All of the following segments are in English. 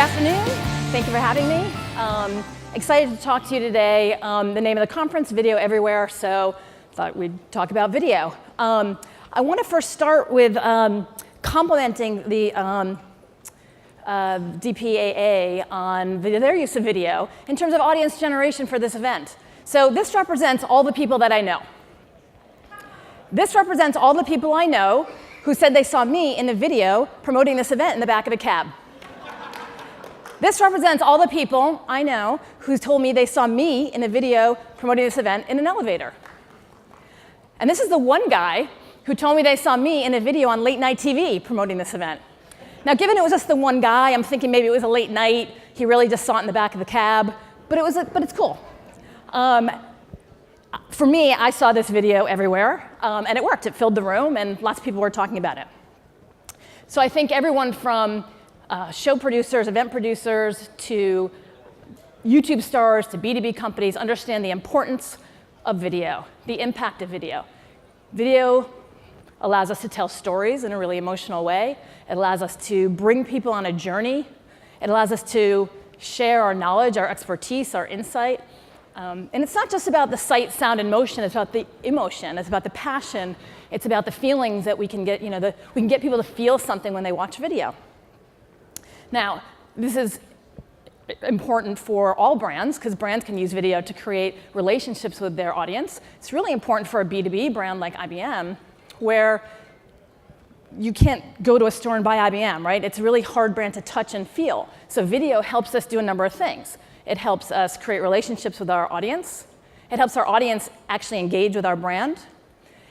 afternoon. Thank you for having me. Excited to talk to you today. The name of the conference, Video Everywhere, so thought we'd talk about video. I want to first start with complimenting the DPAA on their use of video in terms of audience generation for this event. So this represents all the people that I know. This represents all the people I know who said they saw me in a video promoting this event in the back of a cab. This represents all the people I know who told me they saw me in a video promoting this event in an elevator. And this is the one guy who told me they saw me in a video on late night TV promoting this event. Now, given it was just the one guy, I'm thinking maybe it was a late night. He really just saw it in the back of the cab. But it's cool. For me, I saw this video everywhere, and it worked. It filled the room, and lots of people were talking about it. So I think everyone from show producers, event producers, to YouTube stars, to B2B companies understand the importance of video, the impact of video. Video allows us to tell stories in a really emotional way. It allows us to bring people on a journey. It allows us to share our knowledge, our expertise, our insight. And it's not just about the sight, sound, and motion. It's about the emotion. It's about the passion. It's about the feelings that we can get. We can get people to feel something when they watch video. Now, this is important for all brands, because brands can use video to create relationships with their audience. It's really important for a B2B brand like IBM, where you can't go to a store and buy IBM, right? It's a really hard brand to touch and feel. So video helps us do a number of things. It helps us create relationships with our audience. It helps our audience actually engage with our brand.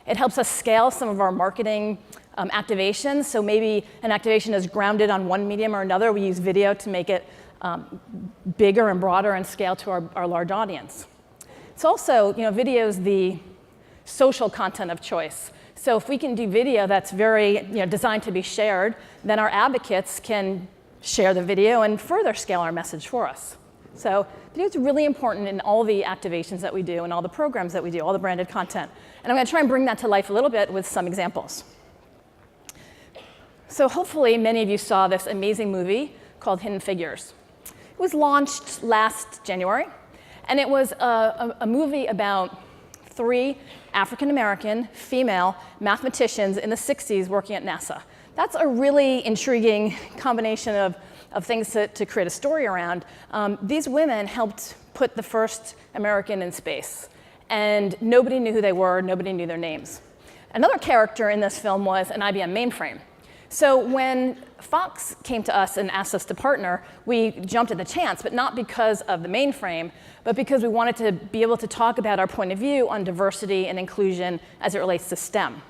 It helps us scale some of our marketing activations. So maybe an activation is grounded on one medium or another. We use video to make it bigger and broader and scale to our large audience. It's also, video is the social content of choice. So if we can do video that's very designed to be shared, then our advocates can share the video and further scale our message for us. So video is really important in all the activations that we do and all the programs that we do, all the branded content. And I'm going to try and bring that to life a little bit with some examples. So hopefully many of you saw this amazing movie called Hidden Figures. It was launched last January, and it was a movie about 3 African-American female mathematicians in the 60s working at NASA. That's a really intriguing combination of things to create a story around. These women helped put the first American in space, and nobody knew who they were, nobody knew their names. Another character in this film was an IBM mainframe. So when Fox came to us and asked us to partner, we jumped at the chance, but not because of the mainframe, but because we wanted to be able to talk about our point of view on diversity and inclusion as it relates to STEM.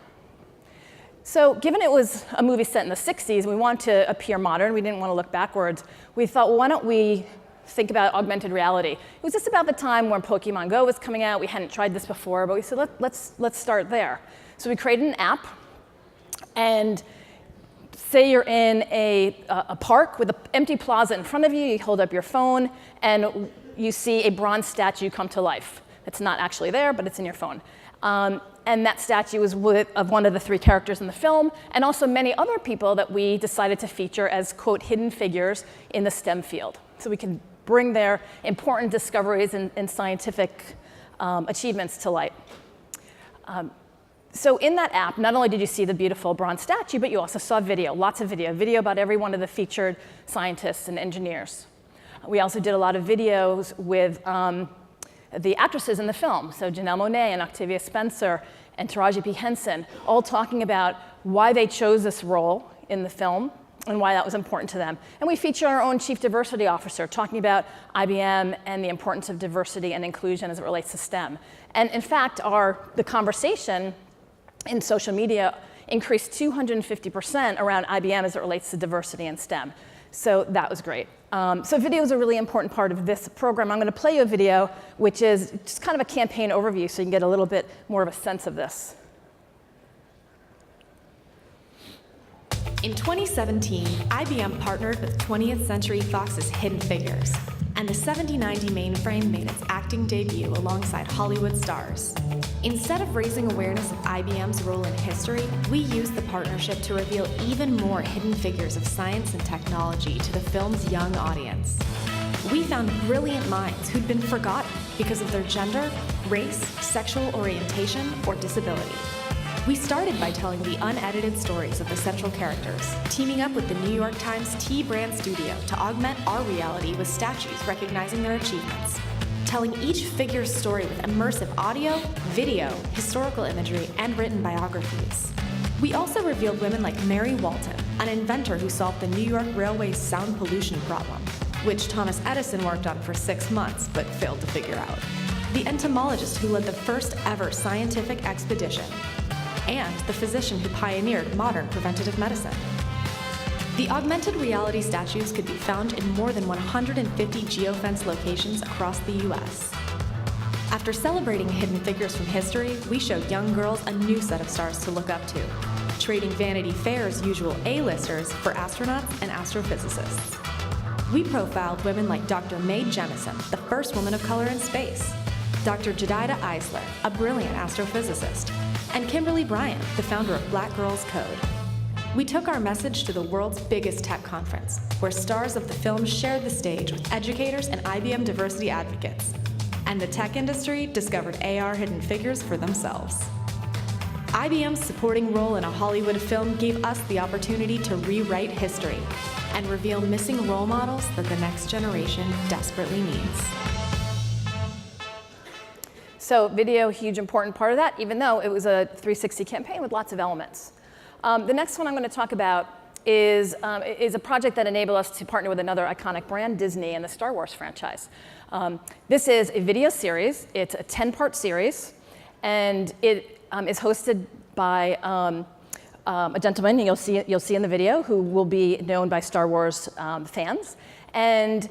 So given it was a movie set in the 60s, we wanted to appear modern. We didn't want to look backwards. We thought, well, why don't we think about augmented reality? It was just about the time when Pokemon Go was coming out. We hadn't tried this before, but we said, let's start there. So we created an app, and say you're in a park with an empty plaza in front of you. You hold up your phone, and you see a bronze statue come to life. It's not actually there, but it's in your phone. And that statue is of one of the 3 characters in the film, and also many other people that we decided to feature as, quote, hidden figures in the STEM field. So we can bring their important discoveries and scientific achievements to light. So in that app, not only did you see the beautiful bronze statue, but you also saw video, lots of video about every one of the featured scientists and engineers. We also did a lot of videos with the actresses in the film, so Janelle Monáe and Octavia Spencer and Taraji P. Henson, all talking about why they chose this role in the film and why that was important to them. And we feature our own chief diversity officer talking about IBM and the importance of diversity and inclusion as it relates to STEM. And in fact, the conversation in social media increased 250% around IBM as it relates to diversity and STEM. So that was great. So video is a really important part of this program. I'm going to play you a video, which is just kind of a campaign overview, so you can get a little bit more of a sense of this. In 2017, IBM partnered with 20th Century Fox's Hidden Figures, and the 7090 mainframe made its acting debut alongside Hollywood stars. Instead of raising awareness of IBM's role in history, we used the partnership to reveal even more hidden figures of science and technology to the film's young audience. We found brilliant minds who'd been forgotten because of their gender, race, sexual orientation, or disability. We started by telling the unedited stories of the central characters, teaming up with the New York Times T-Brand studio to augment our reality with statues recognizing their achievements, telling each figure's story with immersive audio, video, historical imagery, and written biographies. We also revealed women like Mary Walton, an inventor who solved the New York Railway's sound pollution problem, which Thomas Edison worked on for 6 months but failed to figure out, the entomologist who led the first ever scientific expedition, and the physician who pioneered modern preventative medicine. The augmented reality statues could be found in more than 150 geofence locations across the US. After celebrating hidden figures from history, we showed young girls a new set of stars to look up to, trading Vanity Fair's usual A-listers for astronauts and astrophysicists. We profiled women like Dr. Mae Jemison, the first woman of color in space, Dr. Jedediah Eisler, a brilliant astrophysicist, and Kimberly Bryant, the founder of Black Girls Code. We took our message to the world's biggest tech conference, where stars of the film shared the stage with educators and IBM diversity advocates, and the tech industry discovered AR hidden figures for themselves. IBM's supporting role in a Hollywood film gave us the opportunity to rewrite history and reveal missing role models that the next generation desperately needs. So video, huge important part of that, even though it was a 360 campaign with lots of elements. The next one I'm going to talk about is a project that enabled us to partner with another iconic brand, Disney, and the Star Wars franchise. This is a video series. It's a 10-part series, and it is hosted by a gentleman you'll see in the video who will be known by Star Wars fans. And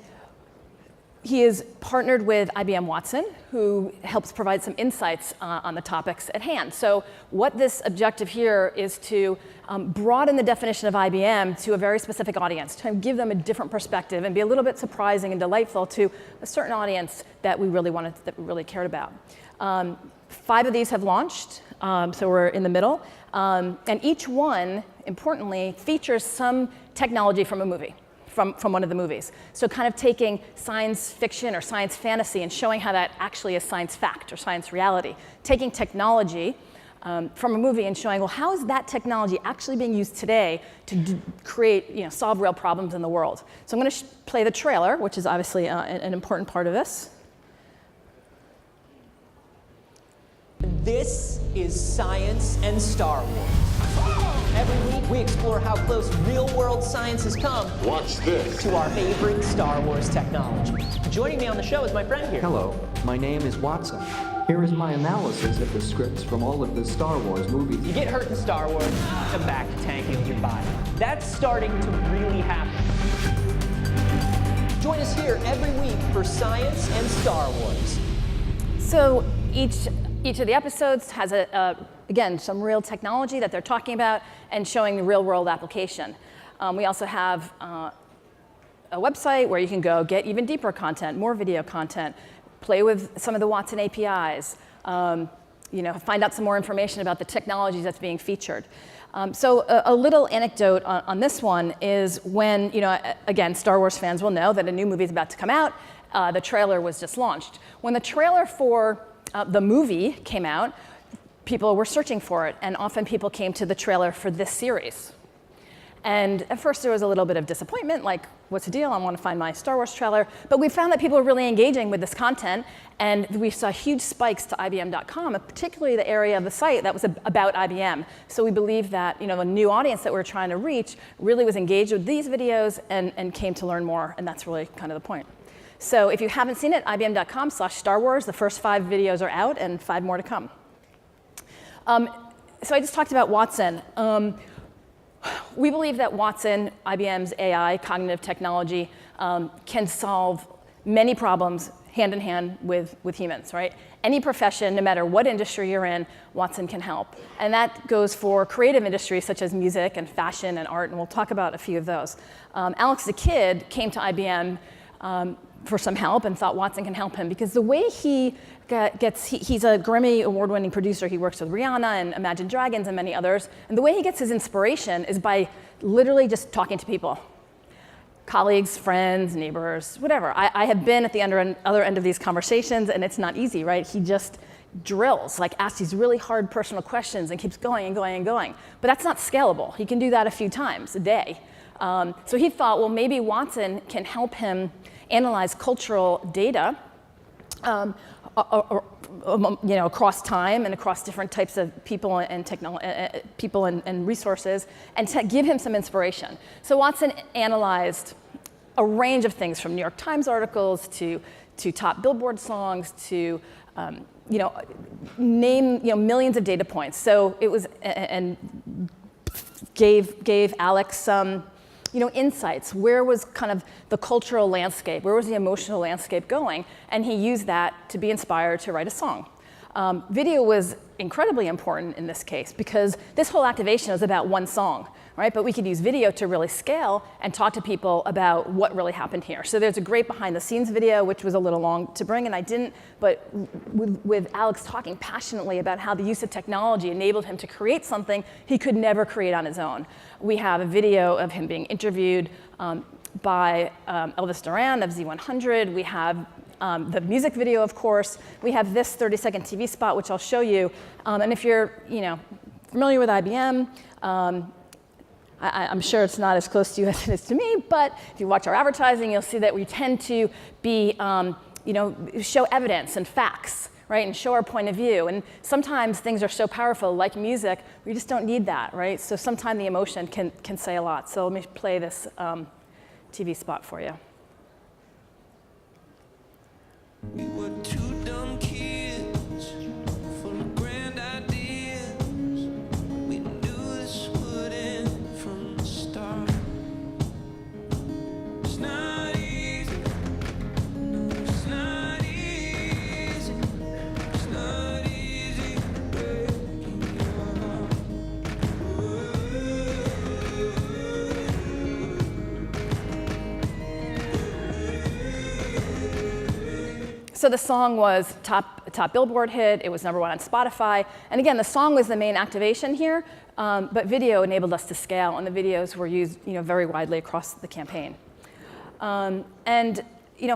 he is partnered with IBM Watson, who helps provide some insights on the topics at hand. So what this objective here is to broaden the definition of IBM to a very specific audience, to give them a different perspective and be a little bit surprising and delightful to a certain audience that we really cared about. 5 of these have launched, so we're in the middle. And each one, importantly, features some technology from a movie. From one of the movies. So kind of taking science fiction or science fantasy and showing how that actually is science fact or science reality. Taking technology from a movie and showing, well, how is that technology actually being used today to create, solve real problems in the world? So I'm going to play the trailer, which is obviously an important part of this. This is Science and Star Wars. Every week, we explore how close real-world science has come to our favorite Star Wars technology. Joining me on the show is my friend here. Hello, my name is Watson. Here is my analysis of the scripts from all of the Star Wars movies. You get hurt in Star Wars, come back tanking with your body. That's starting to really happen. Join us here every week for Science and Star Wars. So each of the episodes has again, some real technology that they're talking about and showing the real-world application. We also have a website where you can go get even deeper content, more video content, play with some of the Watson APIs, find out some more information about the technologies that's being featured. So a little anecdote on this one is when, again, Star Wars fans will know that a new movie is about to come out. The trailer was just launched. When the trailer for the movie came out, people were searching for it, and often people came to the trailer for this series. And at first there was a little bit of disappointment, like, what's the deal? I want to find my Star Wars trailer. But we found that people were really engaging with this content, and we saw huge spikes to IBM.com, and particularly the area of the site that was about IBM. So we believe that a new audience that we're trying to reach really was engaged with these videos and came to learn more, and that's really kind of the point. So if you haven't seen it, IBM.com/Star Wars, the first 5 videos are out and 5 more to come. So I just talked about Watson. We believe that Watson, IBM's AI, cognitive technology, can solve many problems hand in hand with humans, right? Any profession, no matter what industry you're in, Watson can help. And that goes for creative industries such as music and fashion and art, and we'll talk about a few of those. Alex the Kid came to IBM for some help and thought Watson can help him, because the way he he's a Grammy award-winning producer. He works with Rihanna and Imagine Dragons and many others. And the way he gets his inspiration is by literally just talking to people. Colleagues, friends, neighbors, whatever. I have been at the other end of these conversations, and it's not easy, right? He just drills, like asks these really hard personal questions and keeps going and going and going. But that's not scalable. He can do that a few times a day. So he thought, well, maybe Watson can help him analyze cultural data across time and across different types of people and resources, and to give him some inspiration. So Watson analyzed a range of things, from New York Times articles to top Billboard songs to name millions of data points. So it was and gave Alex some insights. Where was kind of the cultural landscape? Where was the emotional landscape going? And he used that to be inspired to write a song. Video was incredibly important in this case, because this whole activation was about one song, right? But we could use video to really scale and talk to people about what really happened here. So there's a great behind the scenes video, which was a little long to bring, and I didn't, but with Alex talking passionately about how the use of technology enabled him to create something he could never create on his own. We have a video of him being interviewed by Elvis Duran of Z100. We have the music video, of course. We have this 30-second TV spot, which I'll show you. And if you're familiar with IBM, I'm sure it's not as close to you as it is to me, but if you watch our advertising, you'll see that we tend to be, show evidence and facts, right, and show our point of view. And sometimes things are so powerful, like music, we just don't need that, right? So sometimes the emotion can say a lot. So let me play this TV spot for you. We were two dumb kids, full of grand ideas. We knew this would end from the start. It's not easy. No, it's not easy. It's not easy breaking your heart. So the song was top Billboard hit. It was #1 on Spotify. And again, the song was the main activation here, but video enabled us to scale, and the videos were used very widely across the campaign. And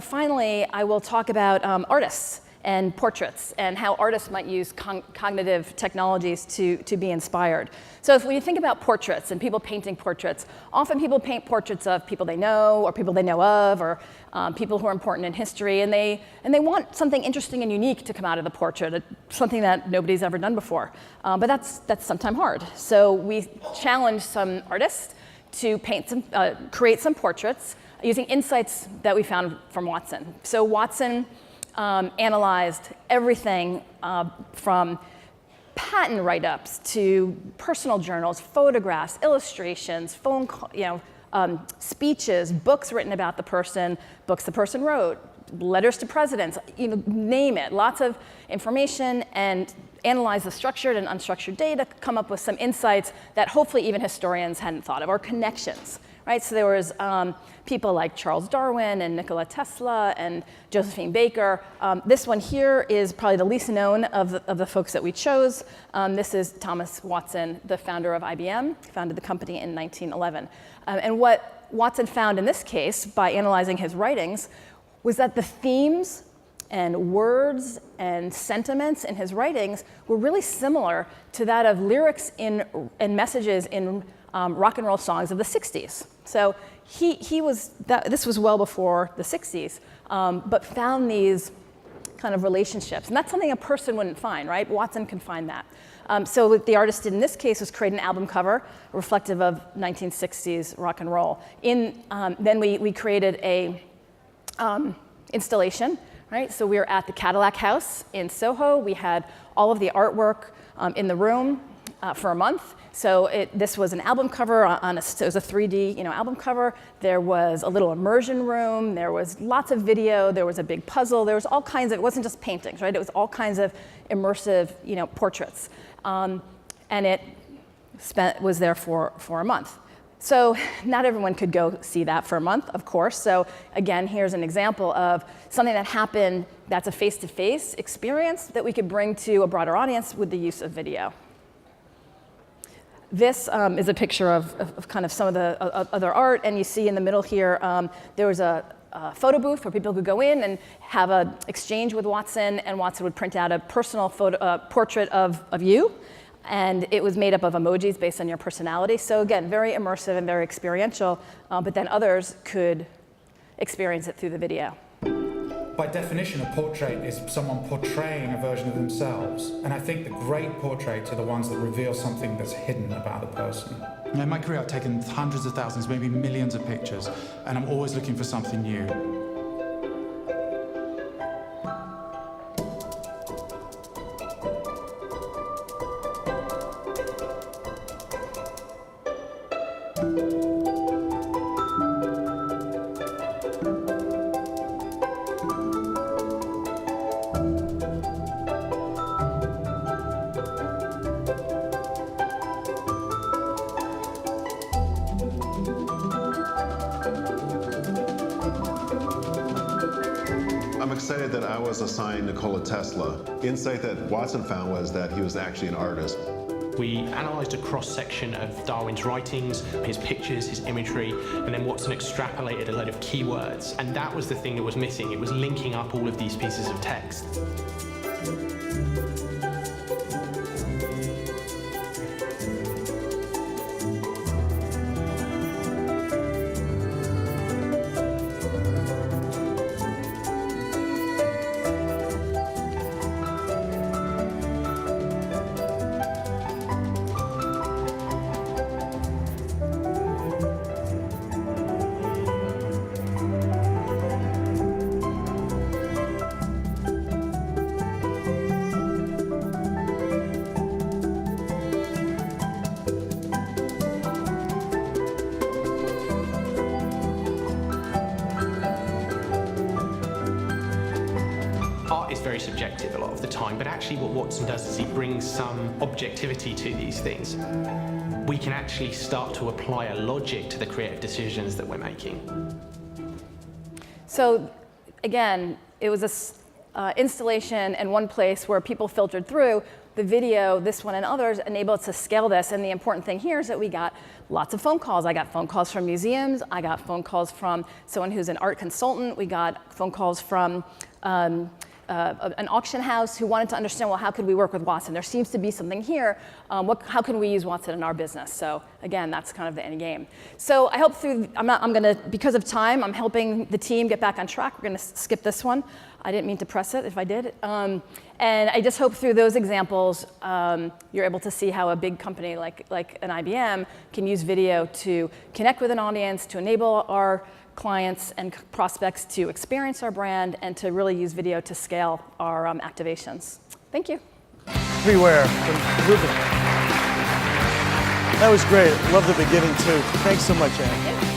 finally, I will talk about artists and portraits and how artists might use cognitive technologies to be inspired. So if we think about portraits and people painting portraits, often people paint portraits of people they know or people they know of, or people who are important in history, and they want something interesting and unique to come out of the portrait, something that nobody's ever done before. But that's sometimes hard. So we challenged some artists to create some portraits using insights that we found from Watson. So Watson analyzed everything from patent write-ups to personal journals, photographs, illustrations, phone speeches, books written about the person, books the person wrote, letters to presidents, name it. Lots of information, and analyze the structured and unstructured data, come up with some insights that hopefully even historians hadn't thought of, or connections. Right, so there was people like Charles Darwin and Nikola Tesla and Josephine Baker. This one here is probably the least known of the folks that we chose. This is Thomas Watson, the founder of IBM, founded the company in 1911. And what Watson found in this case, by analyzing his writings, was that the themes and words and sentiments in his writings were really similar to that of lyrics and messages in rock and roll songs of the 60s. So this was well before the 60s, but found these kind of relationships. And that's something a person wouldn't find, right? Watson can find that. So what the artist did in this case was create an album cover reflective of 1960s rock and roll. Then we created a installation, right? So we were at the Cadillac House in Soho. We had all of the artwork in the room for a month. So this was an album cover it was a 3D album cover. There was a little immersion room. There was lots of video. There was a big puzzle. There was all kinds of, it wasn't just paintings, right? It was all kinds of immersive portraits. And it was there for a month. So not everyone could go see that for a month, of course. So again, here's an example of something that happened that's a face-to-face experience that we could bring to a broader audience with the use of video. This is a picture of kind of some of the other art, and you see in the middle here, there was a photo booth where people could go in and have an exchange with Watson, and Watson would print out a personal portrait of you. And it was made up of emojis based on your personality. So again, very immersive and very experiential, but then others could experience it through the video. By definition, a portrait is someone portraying a version of themselves. And I think the great portraits are the ones that reveal something that's hidden about a person. In my career, I've taken hundreds of thousands, maybe millions of pictures, and I'm always looking for something new. I'm excited that I was assigned Nikola Tesla. The insight that Watson found was that he was actually an artist. We analysed a cross-section of Darwin's writings, his pictures, his imagery, and then Watson extrapolated a load of keywords. And that was the thing that was missing. It was linking up all of these pieces of text. Art is very subjective a lot of the time, but actually what Watson does is he brings some objectivity to these things. We can actually start to apply a logic to the creative decisions that we're making. So again, it was an installation in one place where people filtered through. The video, this one and others, enable us to scale this. And the important thing here is that we got lots of phone calls. I got phone calls from museums. I got phone calls from someone who's an art consultant. We got phone calls from an auction house who wanted to understand, well, how could we work with Watson? There seems to be something here. How can we use Watson in our business? So again, that's kind of the end game. So I hope because of time, I'm helping the team get back on track. We're gonna skip this one. I didn't mean to press it if I did. And I just hope through those examples, you're able to see how a big company like an IBM can use video to connect with an audience, to enable our clients and prospects to experience our brand, and to really use video to scale our activations. Thank you. Everywhere from Rubin. That was great. Love the beginning too. Thanks so much, Anne.